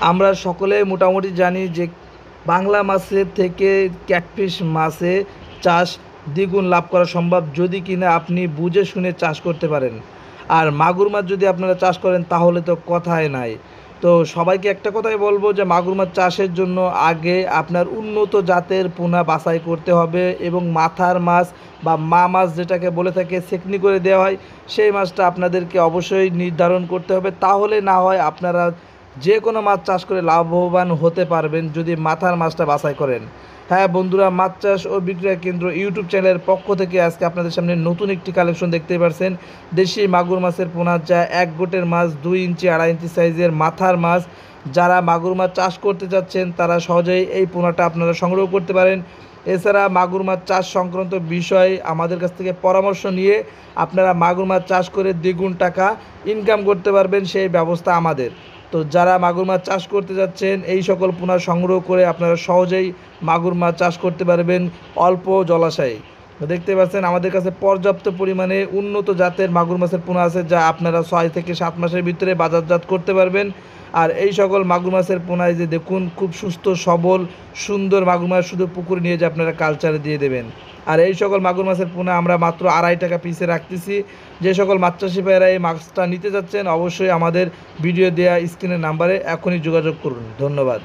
আমরা সকলেই মোটামুটি জানি যে বাংলা মাছের থেকে ক্যাটফিশ মাছে চাষ দ্বিগুণ লাভ করা সম্ভব যদি কিনা আপনি বুঝে শুনে চাষ করতে পারেন। আর মাগুর মাছ যদি আপনারা চাষ করেন তাহলে তো কথাই নাই। তো সবাইকে একটা কথাই বলবো যে মাগুর মাছ চাষের জন্য আগে আপনার উন্নত জাতের পোনা বাছাই করতে হবে এবং মাথার মাছ বা মা মাছ যেটাকে বলে থাকে সেকনি করে দেওয়া হয় সেই মাছটা আপনাদেরকে অবশ্যই নির্ধারণ করতে হবে, তাহলে না হয় আপনারা যে কোনো মাছ চাষ করে লাভবান হতে পারবেন যদি মাথার মাছটা বাছাই করেন। হ্যাঁ বন্ধুরা, মাছ চাষ ও বিক্রয় কেন্দ্র ইউটিউব চ্যানেলের পক্ষ থেকে আজকে আপনাদের সামনে নতুন একটি কালেকশন দেখতে পাচ্ছেন। দেশি মাগুর মাছের পোনা, যা এক গোটের মাছ, 2 ইঞ্চি 2.5 ইঞ্চি সাইজের মাথার মাছ। যারা মাগুর মাছ চাষ করতে যাচ্ছেন তারা সহজেই এই পোনাটা আপনারা সংগ্রহ করতে পারেন। এছাড়া মাগুর মাছ চাষ সংক্রান্ত বিষয়ে আমাদের কাছ থেকে পরামর্শ নিয়ে আপনারা মাগুর মাছ চাষ করে দ্বিগুণ টাকা ইনকাম করতে পারবেন, সেই ব্যবস্থা আমাদের। তো যারা মাগুর মাছ চাষ করতে যাচ্ছেন এই সকল পোনা সংগ্রহ করে আপনারা সহজেই মাগুর মাছ চাষ করতে পারবেন অল্প জলাশয়ে। তো দেখতে পাচ্ছেন আমাদের কাছে পর্যাপ্ত পরিমাণে উন্নত জাতের মাগুর মাছের পোনা আছে, যা আপনারা 6 থেকে 7 মাসের ভিতরে বাজারজাত করতে পারবেন। আর এই সকল মাগুর মাছের পোনায় যে দেখুন খুব সুস্থ সবল সুন্দর মাগুর মাছ, শুধু পুকুরে নিয়ে যে আপনারা কালচারে দিয়ে দেবেন। আর এই সকল মাগুর মাছের পোনা আমরা মাত্র 2.5 টাকা পিসে রাখতেছি। যে সকল মাছ চাষি ভাইয়েরা এই মাছটা নিতে যাচ্ছেন অবশ্যই আমাদের ভিডিও দেওয়া স্ক্রিনের নাম্বারে এখনই যোগাযোগ করুন। ধন্যবাদ।